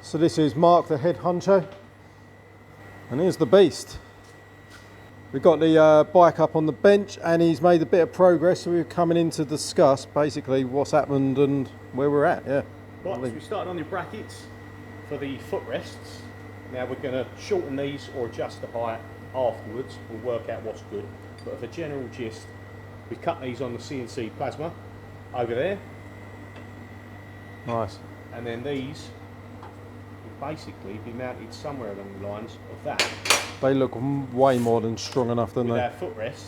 So this is Mark, the head honcho, and here's the beast. We've got the bike up on the bench and he's made a bit of progress, so we're coming in to discuss basically what's happened and where we're at. Yeah. Right, so we started on the brackets for the footrests. Now we're going to shorten these or adjust the height afterwards. We'll work out what's good. But for general gist, we cut these on the CNC plasma over there. Nice. And then these will basically be mounted somewhere along the lines of that. They look way more than strong enough, don't with they? Our footrest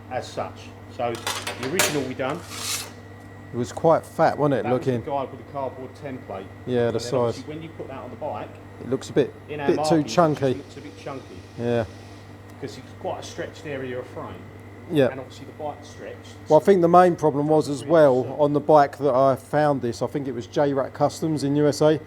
as such. So the original we done. It was quite fat, wasn't it? That Looking. was the guide with the cardboard template. Yeah, the size. When you put that on the bike, it looks a bit too too chunky. It looks a bit chunky. Yeah. Because it's quite a stretched area of frame. Yeah. And obviously the bike's stretched. Well, I think the main problem was as well on the bike that I found this. I think it was J-Rat Customs in USA.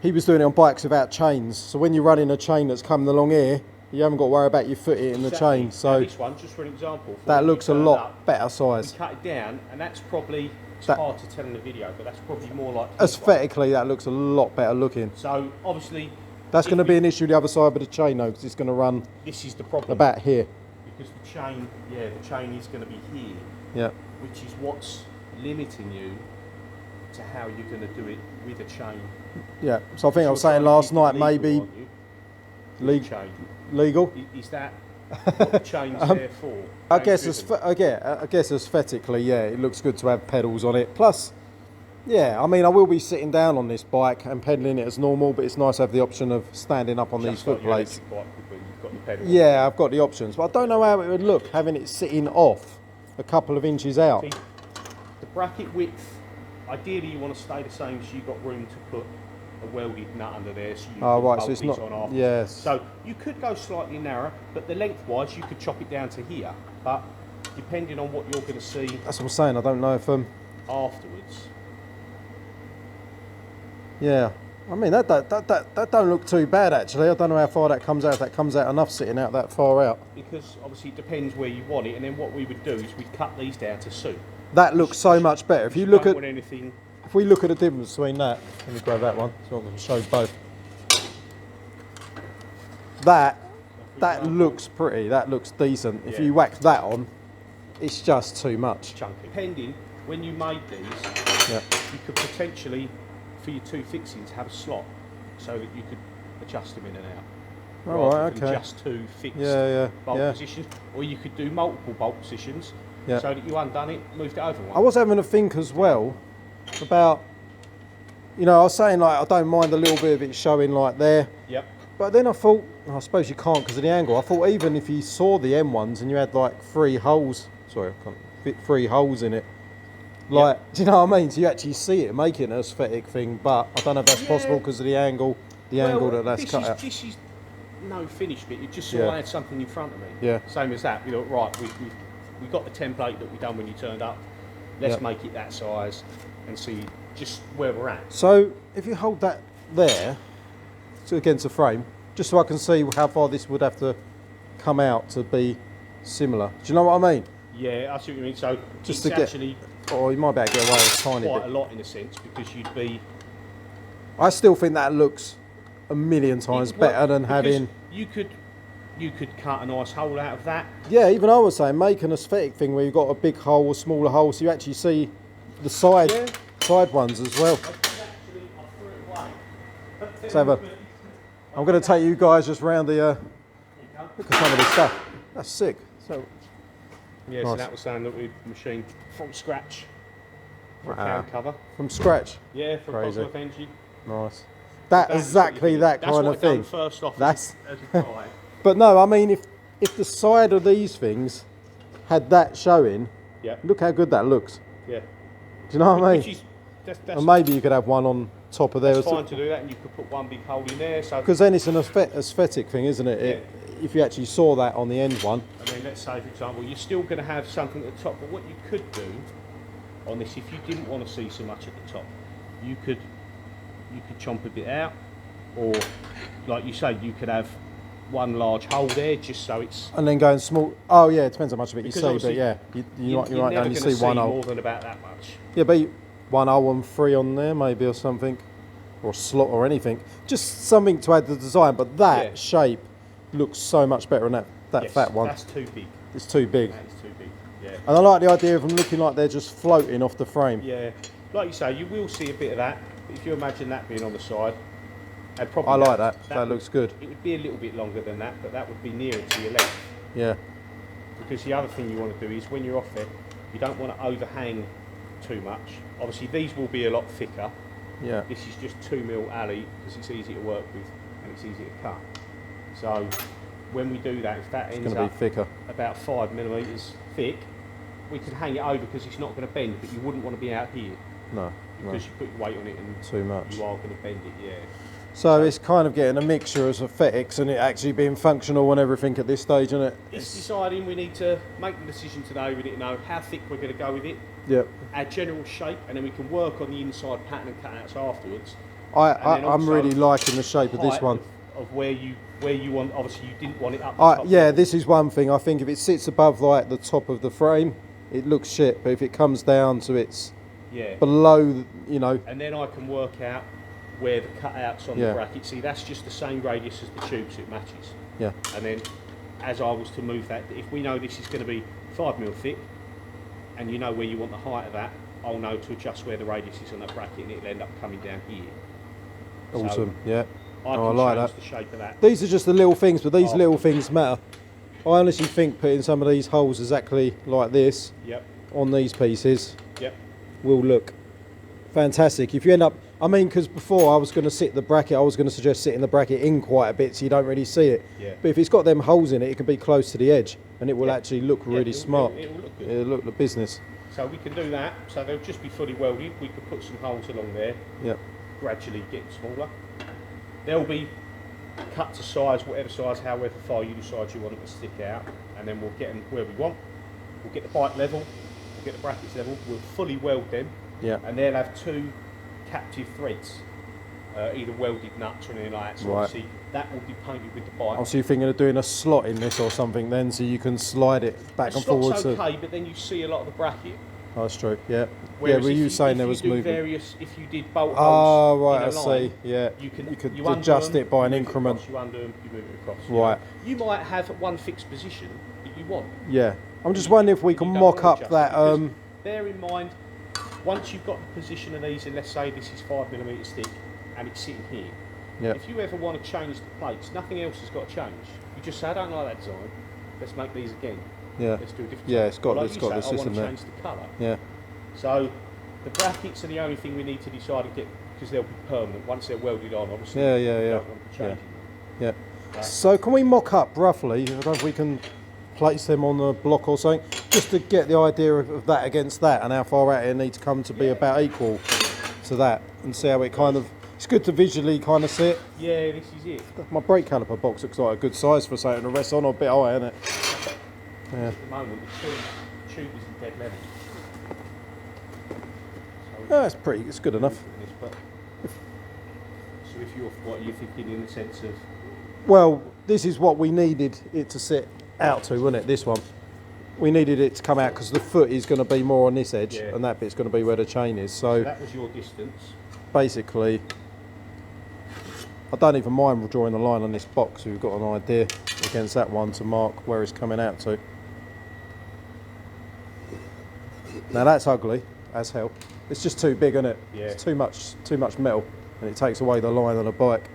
He was doing it on bikes without chains. So when you're running a chain that's coming along here, you haven't got to worry about your foot hitting the chain. So now this one, just for an example, that looks a lot better size. We cut it down, and that's probably, it's hard to tell in the video, but that's probably more like aesthetically that looks a lot better looking. So obviously that's going to be an issue the other side of the chain though, because it's going to run. This is the problem. About here. Because the chain, the chain is going to be here. Yeah. Which is what's limiting you to how you're going to do it with a chain. Yeah. So I think I was saying last night maybe legal. Is that what the chain's there for? I guess aesthetically, yeah, it looks good to have pedals on it. Plus, yeah, I mean, I will be sitting down on this bike and pedaling it as normal, but it's nice to have the option of standing up on these foot plates. Yeah, I've got the options, but I don't know how it would look having it sitting off a couple of inches out. The bracket width, ideally you want to stay the same, so you've got room to put a welded nut under there, so you can bolt so it's these not, on after. Yes. So you could go slightly narrower, but the lengthwise you could chop it down to here, but depending on what you're going to see. That's what I'm saying. I don't know if afterwards. Yeah, I mean that don't look too bad actually. I don't know how far that comes out. If that comes out enough sitting out that far out. Because obviously it depends where you want it, and then what we would do is we'd cut these down to suit. That looks so much better. If you look at anything. If we look at the difference between that, let me grab that one so I can show both. That looks pretty. That looks decent. If you whack that on, it's just too much. Chunky. Depending when you made these, you could potentially, for your two fixings, have a slot so that you could adjust them in and out. All right, okay. Just two fixed bolt positions, or you could do multiple bolt positions so that you undone it, moved it over one. I was having a think as well about, I was saying like I don't mind a little bit of it showing like there. Yep. But then I thought, I suppose you can't because of the angle. I thought even if you saw the M1s and you had like 3 holes, sorry, I can't fit 3 holes in it. Like, do you know what I mean? So you actually see it, make it an aesthetic thing, but I don't know if that's possible because of the angle, that's cut out. This is no finished bit. You just sort of had something in front of me. Yeah. Same as that. Right, we've got the template that we done when you turned up. Let's make it that size and see just where we're at. So if you hold that there, against the frame, just so I can see how far this would have to come out to be similar. Do you know what I mean? Yeah, I see what you mean. So just to actually, or you might be able to get away with a tiny bit. Quite a lot in a sense, because you'd be. I still think that looks a million times better than having. You could cut a nice hole out of that. Yeah, even I was saying make an aesthetic thing where you've got a big hole or smaller hole, so you actually see the side ones as well. Let's have a. I'm going to take you guys just round the. Look at some of this stuff. That's sick. So. Yeah, nice. So that was saying that we machined from scratch for a cloud cover. From scratch? Yeah, from Cosmo Energy. Nice. That's exactly that kind of thing. That's what I done first off as a guy. But no, I mean, if the side of these things had that showing, look how good that looks. Yeah. Do you know what I mean? And maybe you could have one on top of there. It's fine to do that, and you could put one big hole in there. Because then it's an aesthetic thing, isn't it? If you actually saw that on the end one. I mean, let's say, for example, you're still going to have something at the top, but what you could do on this, if you didn't want to see so much at the top, you could chomp a bit out, or like you say, you could have one large hole there just so it's. And then going small. Oh yeah, it depends how much of it you see, but yeah, you might only see one hole. More than about that much. Yeah, but 1 hole and 3 on there maybe or something. or a slot or anything. Just something to add to the design, but that shape looks so much better than that fat one. That's too big. It's too big. That is too big, yeah. And I like the idea of them looking like they're just floating off the frame. Yeah, like you say, you will see a bit of that. But if you imagine that being on the side, and probably I like that. That looks good. It would be a little bit longer than that, but that would be nearer to your length. Yeah. Because the other thing you want to do is when you're off it, you don't want to overhang too much. Obviously, these will be a lot thicker. Yeah. This is just 2mm alley because it's easy to work with and it's easy to cut. So when we do that, if that ends up be thicker, about 5mm thick, we can hang it over because it's not going to bend. But you wouldn't want to be out here. No. Because you put your weight on it and too much. You are going to bend it. Yeah. So it's kind of getting a mixture of aesthetics and it actually being functional and everything at this stage, isn't it? It's deciding we need to make the decision today. We need to know how thick we're going to go with it. Yep. Our general shape, and then we can work on the inside pattern and cutouts afterwards. I'm really liking the shape of this one. Of where you want. Obviously, you didn't want it up. The top. Yeah, this is one thing. I think if it sits above like the top of the frame, it looks shit. But if it comes down to its below, you know. And then I can work out where the cutouts on the bracket. See, that's just the same radius as the tube, so it matches. Yeah. And then, as I was to move that, if we know this is going to be 5mm thick, and you know where you want the height of that, I'll know to adjust where the radius is on that bracket, and it'll end up coming down here. Awesome. So I like that. The shape of that. These are just the little things, but these little things matter. I honestly think putting some of these holes exactly like this on these pieces will look fantastic. If you end up, I mean, because before I was going to sit the bracket, I was going to suggest sitting the bracket in quite a bit so you don't really see it. Yeah. But if it's got them holes in it, it can be close to the edge and it will actually look really smart. It'll look good. It'll look the business. So we can do that. So they'll just be fully welded. We could put some holes along there. Yep. Gradually getting smaller. They'll be cut to size, whatever size, however far you decide you want them to stick out, and then we'll get them where we want. We'll get the bike level, we'll get the brackets level, we'll fully weld them, and they'll have two captive threads, either welded nuts or anything like that. So obviously that will be painted with the bike. So you're thinking of doing a slot in this or something then, so you can slide it back and forward. Slot's okay, but then you see a lot of the bracket. Oh, that's true. Yeah. Whereas were you saying there was movement? If you did bolt holes, oh right, in a line, see. Yeah. You could adjust it by an increment. You undo them, you move it across. Right. You might have one fixed position that you want. Yeah. I'm just wondering if we can mock up that. Bear in mind, once you've got the position of these, and let's say this is 5mm thick, and it's sitting here. Yeah. If you ever want to change the plates, nothing else has got to change. You just say, I don't like that design. Let's make these again. Yeah. Let's do a different. Yeah, it's got like this system I want to there. change the colour. Yeah. So the brackets are the only thing we need to decide and get, because they'll be permanent once they're welded on. Obviously. Yeah. You don't want to change them. Yeah. So can we mock up roughly? I don't know if we can place them on the block or something, just to get the idea of that against that and how far out it needs to come to be about equal to that, and see how it kind of. It's good to visually kind of see it. Yeah, this is it. My brake caliper box looks like a good size for something to rest on, or a bit high, isn't it? Yeah. At the moment, the tube is in dead level. So it's good enough. So if you're, what are you thinking in the sense of? Well, this is what we needed it to sit out to, wasn't it? This one. We needed it to come out because the foot is going to be more on this edge, and that bit's going to be where the chain is. So that was your distance. Basically, I don't even mind drawing the line on this box so we've got an idea against that one to mark where it's coming out to. Now that's ugly as hell. It's just too big, isn't it? Yeah. It's too much metal, and it takes away the line on the bike.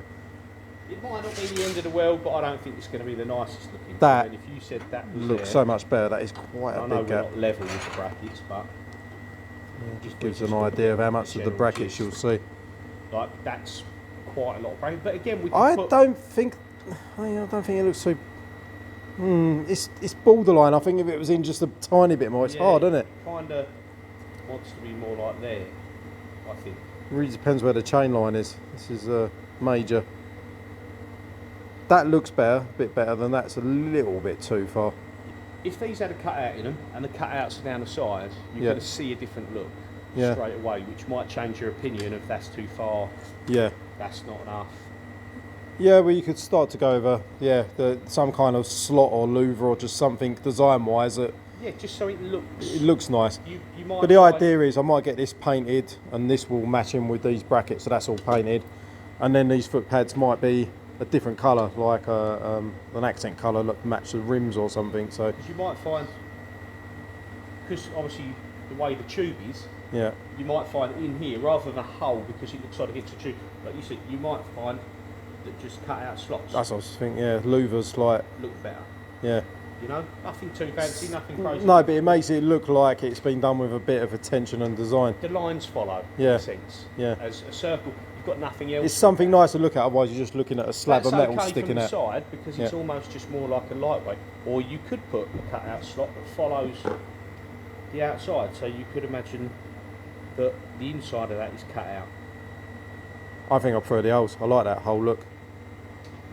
It might not be the end of the world, but I don't think it's going to be the nicest looking. That and if you said that was looks so much better. That is quite a big gap. We're not level with the brackets, but just gives an idea of how much of the brackets you'll see. Like that's quite a lot of bracket. But again, we. I don't think it looks so. It's borderline. I think if it was in just a tiny bit more, it's hard, isn't it? Kind of wants to be more like there, I think. It really depends where the chain line is. This is major. That looks better, a bit better than that's a little bit too far. If these had a cutout in them and the cutouts are down the sides, you're going to see a different look straight away, which might change your opinion if that's too far. Yeah. That's not enough. Yeah, well, you could start to go over, some kind of slot or louver or just something design-wise that Yeah, just so it looks. It looks nice. You might But the find- idea is I might get this painted, and this will match in with these brackets, so that's all painted. And then these foot pads might be a different colour, like an accent colour, look, match the rims or something. So you might find, because obviously the way the tube is, yeah, you might find in here, rather than a hole because it looks like against the tube, like you said, you might find that just cut out slots that's what I was thinking. Yeah, louvers, like, look better. yeah. You know, nothing too fancy, nothing crazy. No, but it makes it look like it's been done with a bit of attention and design. The lines follow, Yeah. in a sense. Yeah. As a circle, you've got nothing else. It's something nice to look at, otherwise you're just looking at a slab That's of metal okay sticking from the out. side because it's Yeah. almost just more like a lightweight. Or you could put a cut-out slot that follows the outside. So you could imagine that the inside of that is cut out. I think I prefer the holes. I like that whole look.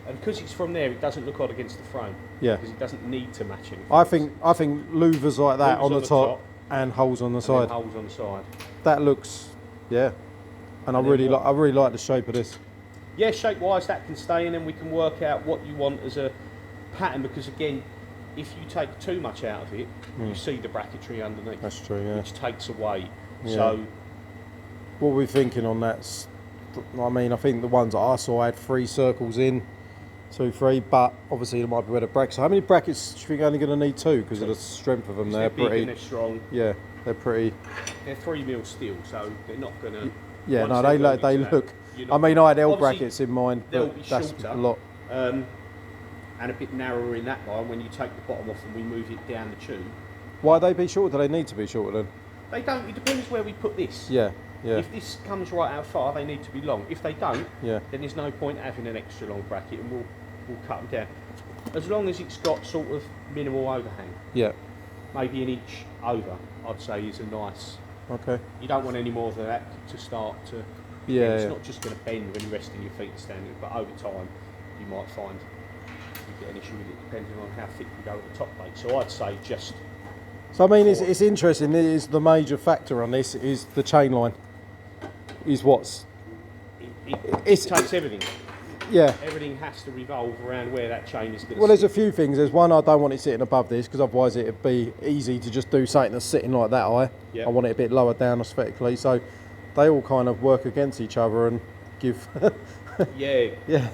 And because it's from there, it doesn't look odd against the frame. Yeah. Because it doesn't need to match anything. I think louvers like that Louvers on the top and holes on the and side. then holes on the side. That looks, yeah. And I then really what- like the shape of this. Yeah, shape-wise, that can stay, and then we can work out what you want as a pattern. Because again, if you take too much out of it, you see the bracketry underneath, That's true, yeah. which takes away. Yeah. So What we're thinking on that, I mean, I think the ones that I saw had 3 circles in, 2, 3, but obviously there might be better brackets. So how many brackets do you think you're only going to need 2 because of the strength of them? they're They're big pretty, and they're strong. yeah, they're pretty. They're 3mm steel, so they're not going to. Yeah, no, they look. I mean, I had L brackets in mind, they'll but be that's shorter, a lot. and a bit narrower in that line when you take the bottom off and we move it down the tube. Why they be shorter? Do they need to be shorter then? They don't. It depends where we put this. Yeah, yeah, If this comes right out far, they need to be long. If they don't, yeah. then there's no point having an extra long bracket, and we'll cut them down. As long as it's got sort of minimal overhang, Yeah. maybe an inch over, I'd say is a nice. Okay. You don't want any more than that to start to. Yeah. It's Yeah. not just going to bend when you're resting your feet standing, but over time you might find you get an issue with it depending on how thick you go at the top plate. So I'd say just. So I mean, it's interesting. It is the major factor on this is the chain line. Is what's It It's- takes everything. yeah. Everything has to revolve around where that chain is going to Well, there's a few things. There's one, I don't want it sitting above this because otherwise it'd be easy to just do something that's sitting like that high. Yep. I want it a bit lower down aesthetically. So they all kind of work against each other and give. Yeah. Yeah.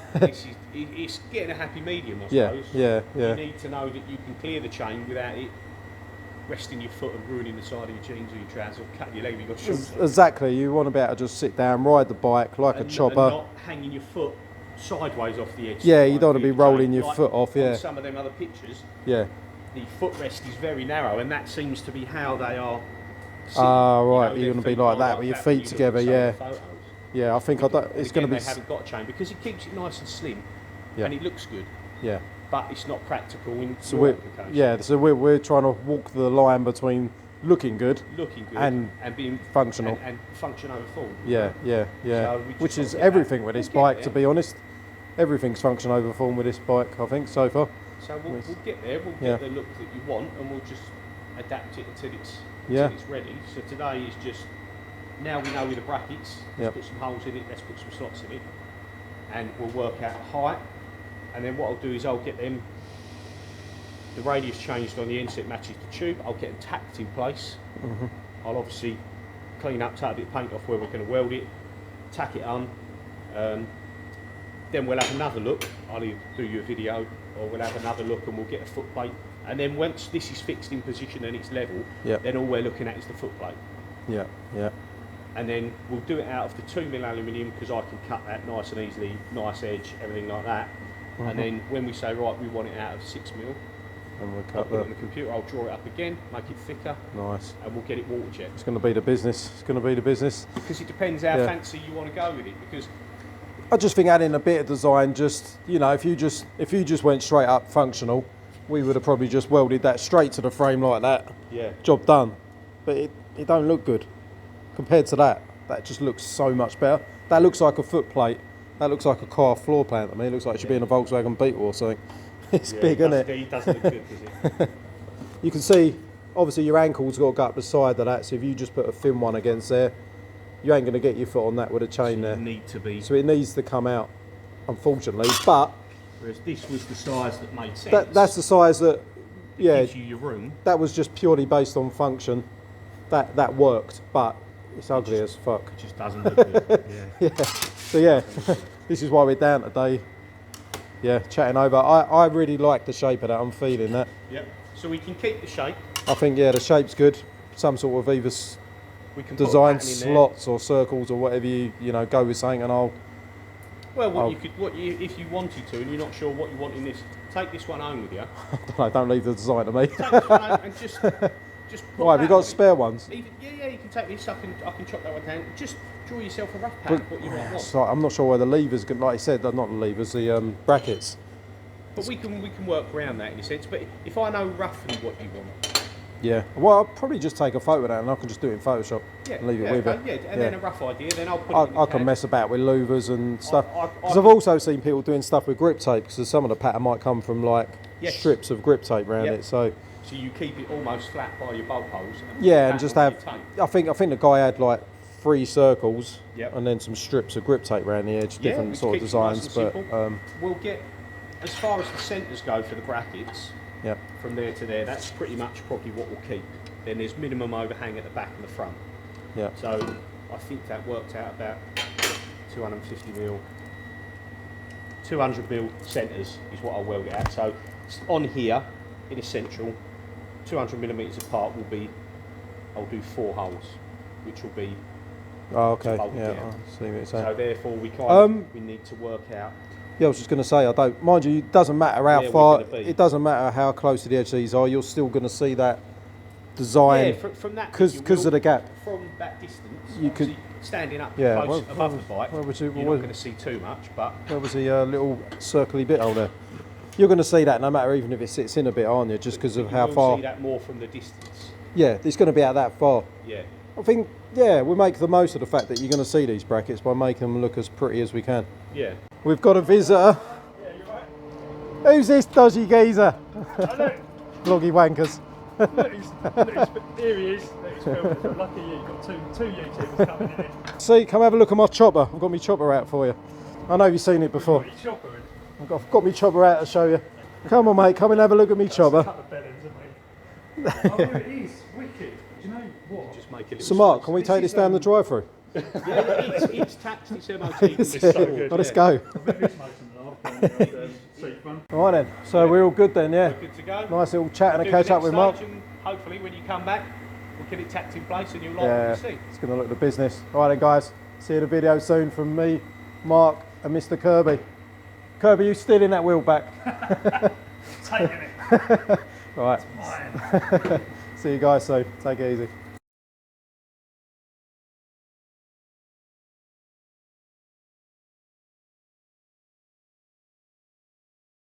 It's getting a happy medium, I Yeah, suppose. yeah, yeah. You need to know that you can clear the chain without it resting your foot and ruining the side of your jeans or your trousers or cutting your leg with your shorts on. Exactly. You want to be able to just sit down, ride the bike like a And chopper. not hanging your foot sideways off the edge. Yeah, you don't want to Like be the rolling chain. your Like foot off, yeah. On some of them other pictures, Yeah. the footrest is very narrow, and that seems to be how they are. Sitting. Ah, right, their you're gonna be feet like are that with your when feet you look at together, some of yeah. the photos. Yeah, I think I don't, it's going to Again, be. They haven't got a chain because it keeps it nice and slim, Yeah. and it looks good, Yeah. but it's not practical in So your we're application. yeah. So we're trying to walk the line between looking good. Looking good And being functional. and function over form. Yeah, yeah, yeah. So we just Which gotta is get everything that. with this We'll get bike, to there. be honest. Everything's function over form with this bike, I think, so far. So we'll get there. We'll Yeah. get the look that you want, and we'll just adapt it until it's Yeah. ready. So today is just now we know with the brackets. Let's Yeah. put some holes in it. Let's put some slots in it, and we'll work out the height. And then what I'll do is I'll get them. The radius changed on the end so it matches the tube. I'll get them tacked in place. Mm-hmm. I'll obviously clean up, take a bit of paint off where we're going to weld it, tack it on. Then we'll have another look. I'll either do you a video or we'll have another look and we'll get a foot plate. And then once this is fixed in position and it's level, Yeah. then all we're looking at is the foot plate. Yeah, yeah. And then we'll do it out of the 2mm aluminium because I can cut that nice and easily, nice edge, everything like that. Mhm. And then when we say, right, we want it out of 6mm, And we'll I'll cut put it that. on the computer, I'll draw it up again, make it thicker, Nice. and we'll get it water jet. It's going to be the business. It's going to be the business. Because it depends how Yeah. fancy you want to go with it. Because I just think adding a bit of design, just you know, if you just went straight up functional, we would have probably just welded that straight to the frame like that. yeah, Job done. But it don't look good compared to that. That just looks so much better. That looks like a foot plate. That looks like a car floor plan to me. It looks like it should be in a Volkswagen Beetle or something. It's big, isn't it? It doesn't look good, does it? You can see, obviously your ankle's got to go up the side of that, so if you just put a thin one against there, you ain't going to get your foot on that with a chain there. Need to be. So it needs to come out, unfortunately. But Whereas this was the size that made sense. that's the size that yeah, gives you your room. that was just purely based on function. That worked, but it's ugly as fuck. It just doesn't look good. Yeah. Yeah. So yeah, this is why we're down today. Yeah, chatting over. I really like the shape of that. I'm feeling that. Yep. So we can keep the shape. I think yeah, the shape's good. Some sort of either We can put a design pattern in there. slots or circles or whatever you know go with something, and I'll. Well, if you wanted to, and you're not sure what you want in this, take this one home with you. don't leave the design to me. Take this one home and just put Why have you that got on it. spare ones? Yeah, you can take this. I can chop that one down. Just draw yourself a rough pattern of what you might want. So I'm not sure where the levers, like I said, they're not the levers, the brackets. But we can work around that in a sense. But if I know roughly what you want, Yeah. Well, I'll probably just take a photo of that, and I can just do it in Photoshop. yeah, And leave it yeah, with okay, it. yeah, and then a rough idea. Then I'll put it in the I can CAD. mess about with louvers and stuff. I Because I've also seen people doing stuff with grip tape, because some of the pattern might come from like Yes. strips of grip tape around Yep. it. So So you keep it almost flat by your bolt holes. And yeah, put and just that on have. your tape. I think the guy had like 3 circles, Yep. and then some strips of grip tape around the edge, Yeah, different which sort of keeps it nice designs. and But simple. We'll get as far as the centres go for the brackets. yeah, From there to there, that's pretty much probably what we'll keep. Then there's minimum overhang at the back and the front. yeah. So I think that worked out about 250 mil. 200 mil centres is what I'll weld it at. So on here, in essential, 200 millimetres apart will be, I'll do 4 holes, which will be, Oh, okay. bolt Yeah, it down. I see what you're saying. so therefore we need to work out. Yeah, I was just going to say, I don't mind you. It doesn't matter how Where we're far. gonna be. It doesn't matter how close to the edge these are. You're still going to see that design. Yeah, from that, because you of will- the gap. From that distance, You could- obviously standing up Yeah, close where- above where the bike, where was it- you're where- not going to see too much, but There was a little circly bit hole there. You're going to see that no matter even if it sits in a bit, aren't you? Just because of you how will far. see that more from the distance. Yeah, it's going to be out that far. Yeah. I think. Yeah, we make the most of the fact that you're going to see these brackets by making them look as pretty as we can. Yeah. We've got a visitor. Yeah, you're right. Who's this dodgy geezer? I Vloggy wankers. know. Here he is. He's filming. So lucky you. You've got two YouTubers coming in here. See, come have a look at my chopper. I've got my chopper out for you. I know you've seen it before. What, you chopper in? I've got my chopper out to show you. Come on, mate. Come and have a look at me chopper. A couple of bellends, haven't we? Oh, it is. Wicked. Do you know what? Just make a little So, Mark, slice. can we This take is, this down the drive-through? Yeah, it's taxed, it's MOT. It's so good, Let's yeah. go. I bet this makes them laugh. Seat front. All right then. So we're all good then, yeah. Good to go. Nice little chat and a Do catch the up with next Mark. stage and hopefully when you come back, we'll get it tacked in place and you'll like Yeah, what you see. it's going to look the business. All right then, guys. See you in the video soon from me, Mark, and Mr. Kirby. Kirby, you still in that wheel back? Taking it. All right. Mine. See you guys soon. Take it easy.